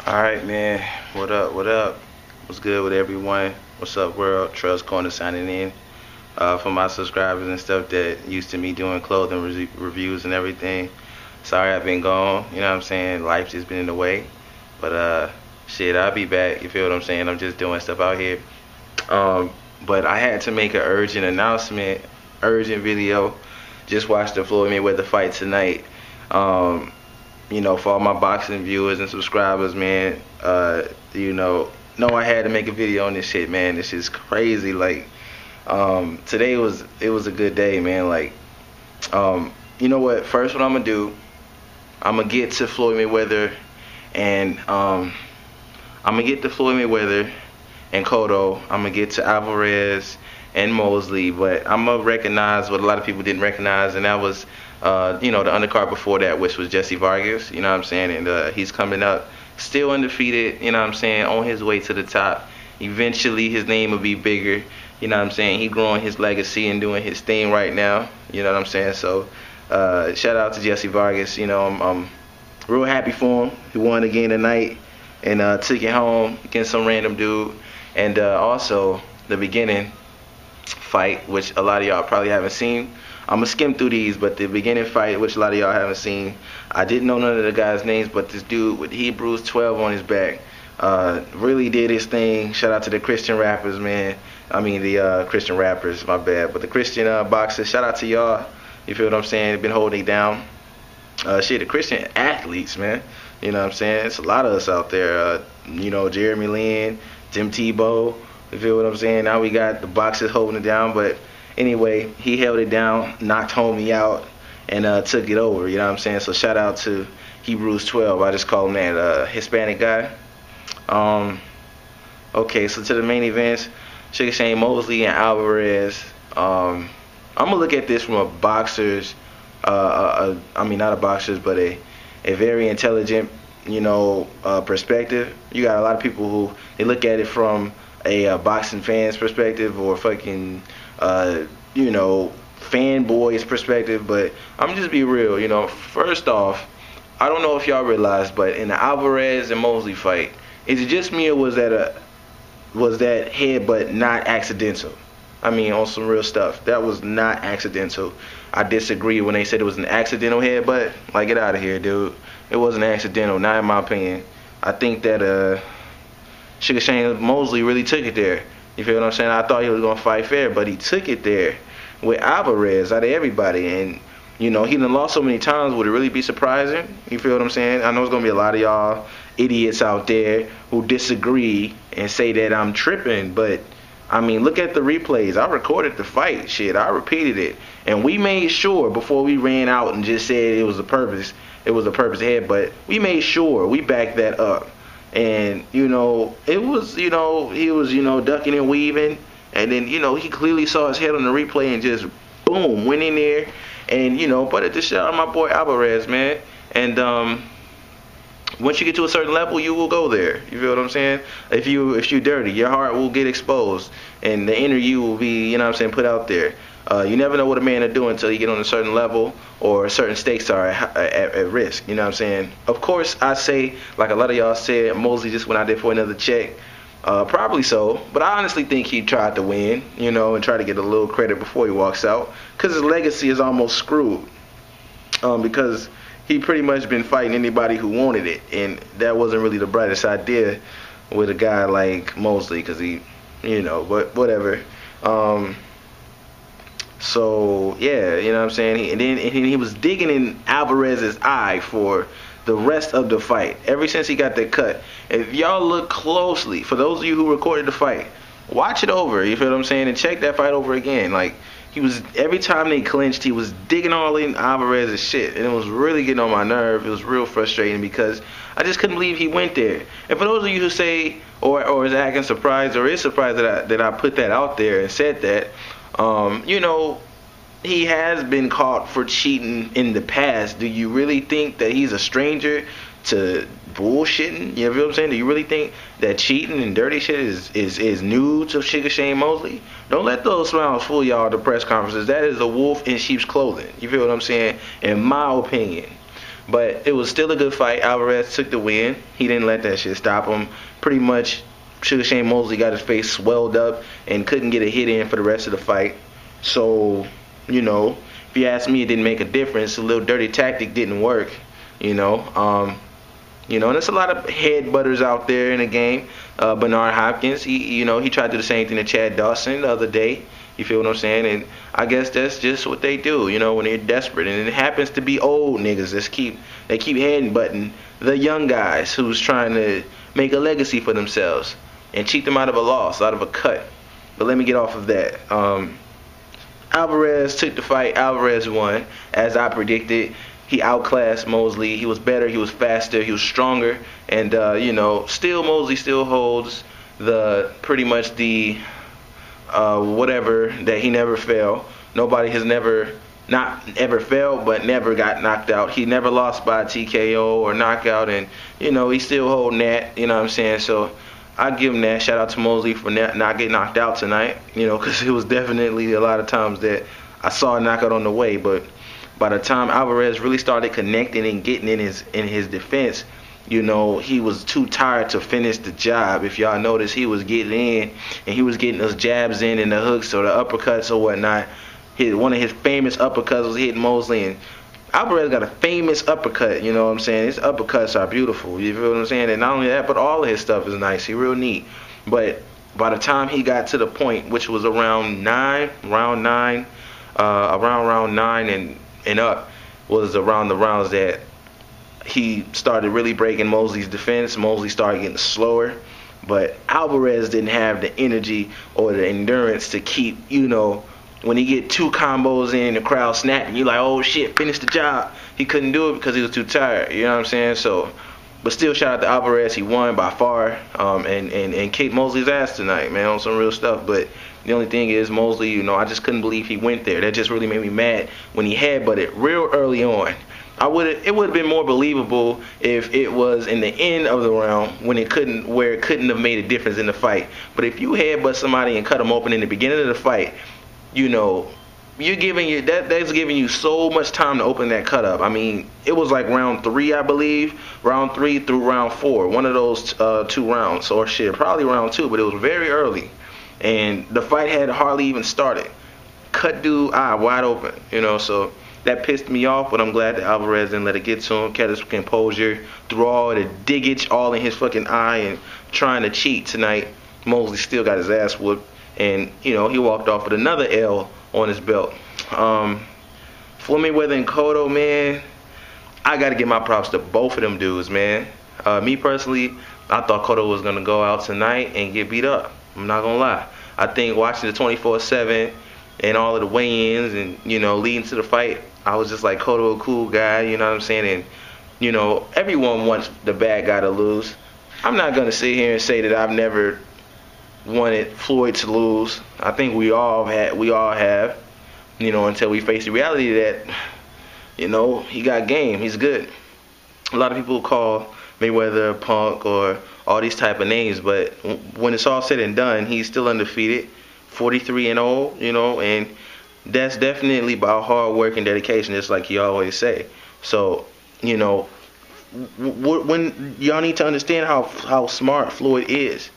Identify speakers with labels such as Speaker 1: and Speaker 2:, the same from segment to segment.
Speaker 1: Alright, man. What up? What up? What's good with everyone? What's up, world? Trust Corner signing in. For my subscribers and stuff that used to me doing clothing reviews and everything. Sorry I've been gone. You know what I'm saying? Life's just been in the way. But, shit, I'll be back. You feel what I'm saying? I'm just doing stuff out here. But I had to make an urgent announcement, urgent video. Just watched the Floyd Mayweather fight tonight. For all my boxing viewers and subscribers, man, know I had to make a video on this shit, man. This is crazy. Like, today was a good day, man. Like, you know what? First, what I'm gonna do, I'm gonna get to Floyd Mayweather, and and Cotto. I'm gonna get to Alvarez and Mosley, but I'm gonna recognize what a lot of people didn't recognize, and that was the undercard before that, which was Jesse Vargas, you know what I'm saying? And he's coming up still undefeated, you know what I'm saying, on his way to the top. Eventually his name will be bigger, you know what I'm saying? He's growing his legacy and doing his thing right now, you know what I'm saying? So shout out to Jesse Vargas, I'm real happy for him. He won again tonight and took it home against some random dude. And also the beginning fight, which a lot of y'all probably haven't seen. I'm going to skim through these, but the beginning fight, which a lot of y'all haven't seen, I didn't know none of the guys' names, but this dude with Hebrews 12 on his back really did his thing. Shout out to the Christian rappers, man. I mean the Christian rappers, my bad. But the Christian boxers, shout out to y'all. You feel what I'm saying? They've been holding it down. The Christian athletes, man. You know what I'm saying? It's a lot of us out there. Jeremy Lin, Tim Tebow. You feel what I'm saying? Now we got the boxers holding it down, but anyway, he held it down, knocked homie out, and took it over, you know what I'm saying? So shout out to Hebrews 12. I just call him that Hispanic guy. Okay, so to the main events, Sugar Shane Mosley and Alvarez. I'm going to look at this from a boxer's, not a boxer's, but a very intelligent, perspective. You got a lot of people who, they look at it from a boxing fan's perspective or fucking fanboy's perspective, but I'm just be real, first off, I don't know if y'all realize, but in the Alvarez and Mosley fight, is it just me or was that headbutt not accidental? I mean, on some real stuff, that was not accidental. I disagree when they said it was an accidental headbutt. Like, get out of here, dude. It wasn't accidental, not in my opinion. I think that Sugar Shane Mosley really took it there. You feel what I'm saying? I thought he was going to fight fair, but he took it there with Alvarez out of everybody. And, he done lost so many times. Would it really be surprising? You feel what I'm saying? I know there's going to be a lot of y'all idiots out there who disagree and say that I'm tripping. But, I mean, look at the replays. I recorded the fight. Shit, I repeated it. And we made sure before we ran out and just said it was a purpose head. But we made sure. We backed that up. And, it was, he was, ducking and weaving. And then, he clearly saw his head on the replay and just, boom, went in there. And, but it just shout out my boy Alvarez, man. And once you get to a certain level, you will go there. You feel what I'm saying? If you dirty, your heart will get exposed. And the inner you will be, put out there. You never know what a man will do until you get on a certain level or certain stakes are at risk. You know what I'm saying? Of course, I say, like a lot of y'all said, Mosley just went out there for another check. Probably so. But I honestly think he tried to win, and try to get a little credit before he walks out. Because his legacy is almost screwed. Because he pretty much been fighting anybody who wanted it. And that wasn't really the brightest idea with a guy like Mosley. Because he, but whatever. So, yeah, you know what I'm saying? And he was digging in Alvarez's eye for the rest of the fight, ever since he got that cut. If y'all look closely, for those of you who recorded the fight, watch it over, you feel what I'm saying? And check that fight over again. Like, every time they clinched, he was digging all in Alvarez's shit. And it was really getting on my nerve. It was real frustrating because I just couldn't believe he went there. And for those of you who say, or is acting surprised, or is surprised that I put that out there and said that, he has been caught for cheating in the past. Do you really think that he's a stranger to bullshitting? You know what I'm saying? Do you really think that cheating and dirty shit is new to Sugar Shane Mosley? Don't let those smiles fool y'all at the press conferences. That is a wolf in sheep's clothing. You feel what I'm saying? In my opinion. But it was still a good fight. Alvarez took the win. He didn't let that shit stop him. Pretty much, Sugar Shane Mosley got his face swelled up and couldn't get a hit in for the rest of the fight. So, if you ask me, it didn't make a difference. A little dirty tactic didn't work. And there's a lot of headbutters out there in the game. Bernard Hopkins, he tried to do the same thing to Chad Dawson the other day. You feel what I'm saying? And I guess that's just what they do, when they're desperate. And it happens to be old niggas that keep headbutting the young guys who's trying to make a legacy for themselves and cheat them out of a loss, out of a cut. But let me get off of that. Alvarez took the fight. Alvarez won, as I predicted. He outclassed Mosley. He was better. He was faster. He was stronger. And still Mosley still holds pretty much the whatever that he never fell. Nobody has not ever failed, but never got knocked out. He never lost by TKO or knockout, and he's still holding that. You know what I'm saying? So I give him that. Shout out to Mosley for not getting knocked out tonight. Because it was definitely a lot of times that I saw a knockout on the way, but by the time Alvarez really started connecting and getting in his defense, he was too tired to finish the job. If y'all notice, he was getting in and he was getting those jabs in and the hooks or the uppercuts or whatnot. One of his famous uppercuts was hitting Mosley, and Alvarez got a famous uppercut. You know what I'm saying? His uppercuts are beautiful. You feel what I'm saying? And not only that, but all of his stuff is nice. He real neat. But by the time he got to the point, which was around round nine and up, was around the rounds that he started really breaking Mosley's defense. Mosley started getting slower, but Alvarez didn't have the energy or the endurance to keep, when he get two combos in, the crowd snapping, you like, oh shit, finish the job. He couldn't do it because he was too tired. You know what I'm saying? So, but still, shout out to Alvarez. He won by far, and kicked Mosley's ass tonight, man, on some real stuff. But the only thing is, Mosley, I just couldn't believe he went there. That just really made me mad when he headbutted real early on. It would have been more believable if it was in the end of the round where it couldn't have made a difference in the fight. But if you headbutt somebody and cut them open in the beginning of the fight, that's giving you so much time to open that cut up. I mean, it was like round 3, I believe, round 3 through round 4, one of those 2 rounds, or shit, probably round 2, but it was very early. And the fight had hardly even started. Cut dude eye wide open, so that pissed me off, but I'm glad that Alvarez didn't let it get to him. Kept his composure through all the diggage all in his fucking eye and trying to cheat tonight. Mosley still got his ass whooped, and he walked off with another L on his belt. Floyd Mayweather and Cotto, man, I gotta give my props to both of them dudes, man. Me personally, I thought Cotto was gonna go out tonight and get beat up. I'm not gonna lie. I think watching the 24/7 and all of the weigh-ins and leading to the fight, I was just like, Cotto a cool guy, you know what I'm saying? And everyone wants the bad guy to lose. I'm not gonna sit here and say that I've never wanted Floyd to lose. I think we all have, until we face the reality that, he got game. He's good. A lot of people call Mayweather Punk or all these type of names, but when it's all said and done, he's still undefeated, 43-0, and that's definitely by hard work and dedication, just like he always say. So, when y'all need to understand how smart Floyd is.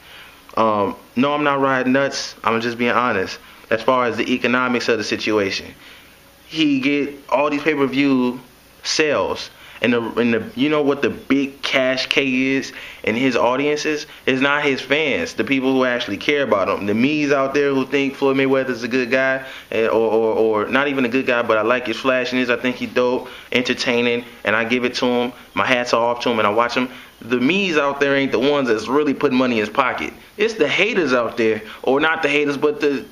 Speaker 1: No, I'm not riding nuts. I'm just being honest. As far as the economics of the situation, he get all these pay-per-view sales, and what the big cash K is in his audiences is not his fans, the people who actually care about him. The me's out there who think Floyd Mayweather's a good guy, or not even a good guy, but I like his flashiness. I think he's dope, entertaining, and I give it to him. My hats are off to him, and I watch him. The me's out there ain't the ones that's really putting money in his pocket. It's the haters out there, or not the haters, but the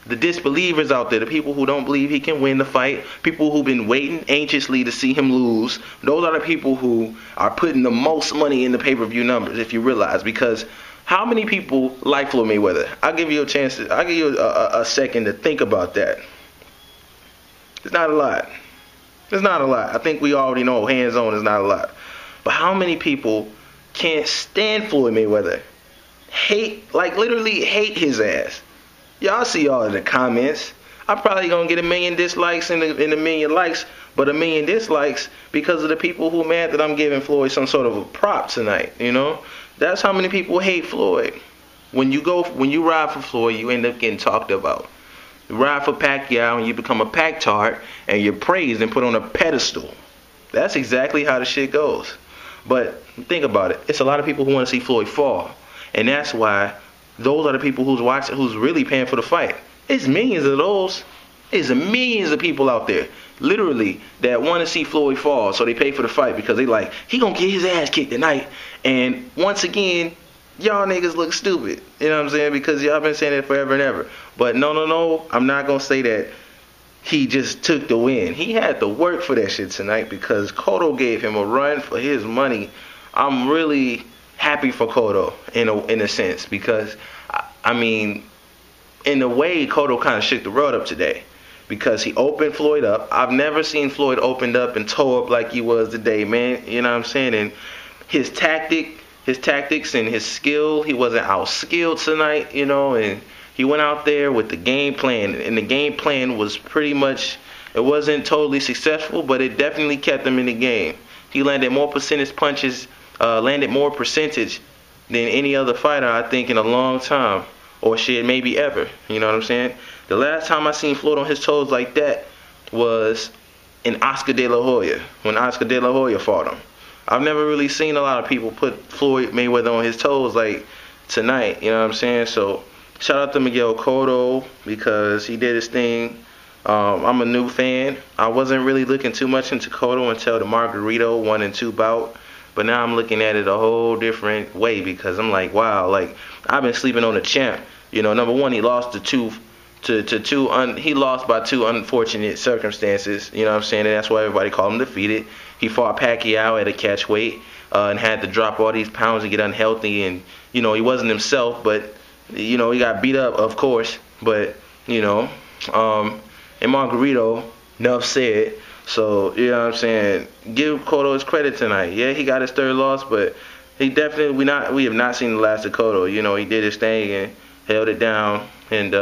Speaker 1: disbelievers out there, the people who don't believe he can win the fight, people who've been waiting anxiously to see him lose. Those are the people who are putting the most money in the pay-per-view numbers, if you realize. Because how many people like Floyd Mayweather? I'll give you a second to think about that. It's not a lot. It's not a lot. I think we already know hands on is not a lot. But how many people can't stand Floyd Mayweather? Literally hate his ass. Y'all see all of the comments. I'm probably gonna get 1,000,000 dislikes and a 1,000,000 likes, but 1,000,000 dislikes because of the people who mad that I'm giving Floyd some sort of a prop tonight. You know, that's how many people hate Floyd. When you ride for Floyd, you end up getting talked about. You ride for Pacquiao and you become a Pac-tard and you're praised and put on a pedestal. That's exactly how the shit goes. But think about it. It's a lot of people who want to see Floyd fall, and that's why those are the people who's really paying for the fight. It's millions of those. It's millions of people out there, literally, that want to see Floyd fall, so they pay for the fight because they like, he gonna get his ass kicked tonight. And once again, y'all niggas look stupid. You know what I'm saying? Because y'all been saying it forever and ever. But no, I'm not gonna say that he just took the win. He had to work for that shit tonight because Cotto gave him a run for his money. I'm really happy for Cotto in a sense because, I mean, in a way, Cotto kind of shook the world up today because he opened Floyd up. I've never seen Floyd opened up and toe up like he was today, man. You know what I'm saying? And his tactics and his skill, he wasn't out-skilled tonight, you know, and he went out there with the game plan, and the game plan was pretty much, it wasn't totally successful, but it definitely kept him in the game. He landed more percentage punches, landed more percentage than any other fighter, I think, in a long time, or shit, maybe ever. You know what I'm saying? The last time I seen Floyd on his toes like that was in Oscar De La Hoya, when Oscar De La Hoya fought him. I've never really seen a lot of people put Floyd Mayweather on his toes like tonight, you know what I'm saying? So shout out to Miguel Cotto because he did his thing. I'm a new fan. I wasn't really looking too much into Cotto until the Margarito 1 and 2 bout. But now I'm looking at it a whole different way because I'm like, wow, like I've been sleeping on the champ. You know, number one, he lost he lost by 2 unfortunate circumstances. You know what I'm saying? And that's why everybody called him defeated. He fought Pacquiao at a catch weight and had to drop all these pounds and get unhealthy. And, you know, he wasn't himself, but, you know, he got beat up, of course. But, you know, and Margarito, enough said. So, you know what I'm saying, give Cotto his credit tonight. Yeah, he got his 3rd loss, but he definitely, we have not seen the last of Cotto. You know, he did his thing and held it down. And,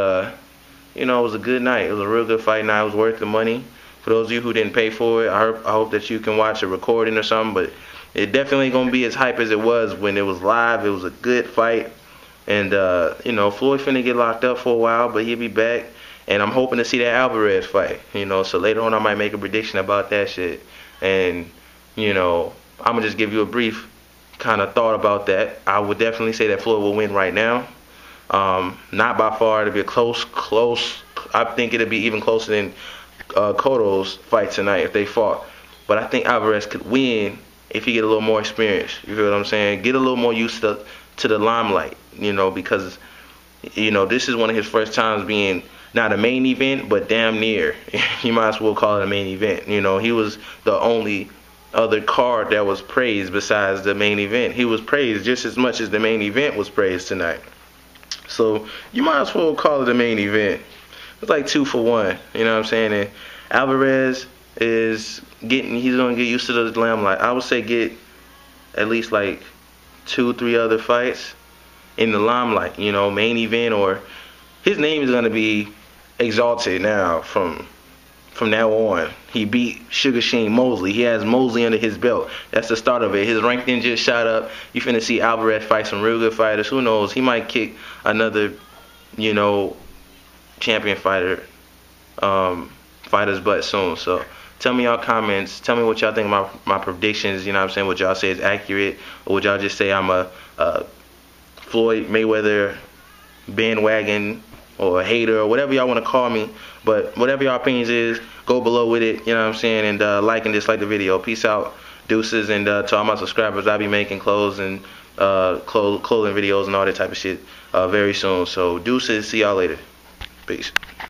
Speaker 1: you know, it was a good night. It was a real good fight night. It was worth the money. For those of you who didn't pay for it, I hope that you can watch a recording or something. But it definitely ain't going to be as hype as it was when it was live. It was a good fight. And, you know, Floyd finna get locked up for a while, but he'll be back. And I'm hoping to see that Alvarez fight, you know. So later on I might make a prediction about that shit. And, you know, I'm going to just give you a brief kind of thought about that. I would definitely say that Floyd will win right now. Not by far. It'll be a close. I think it'll be even closer than Cotto's fight tonight if they fought. But I think Alvarez could win if he get a little more experience. You feel what I'm saying? Get a little more used to the limelight, you know, because, you know, this is one of his first times being not a main event, but damn near. You might as well call it a main event. You know, he was the only other card that was praised besides the main event. He was praised just as much as the main event was praised tonight. So you might as well call it a main event. It's like 2 for 1. You know what I'm saying? And Alvarez he's gonna get used to the limelight. I would say get at least like 2-3 other fights in the limelight. You know, main event, or his name is gonna be exalted now from now on. He beat Sugar Shane Mosley. He has Mosley under his belt. That's the start of it. His ranking just shot up. You finna see Alvarez fight some real good fighters. Who knows? He might kick another, you know, champion fighter's butt soon. So tell me y'all comments. Tell me what y'all think about my predictions. You know what I'm saying? What y'all say is accurate, or would y'all just say I'm a Floyd Mayweather bandwagon or a hater or whatever y'all want to call me. But whatever y'all opinions is, go below with it. You know what I'm saying? And like and dislike the video. Peace out, deuces. And to all my subscribers, I'll be making clothes and clothing videos and all that type of shit very soon. So deuces. See y'all later. Peace.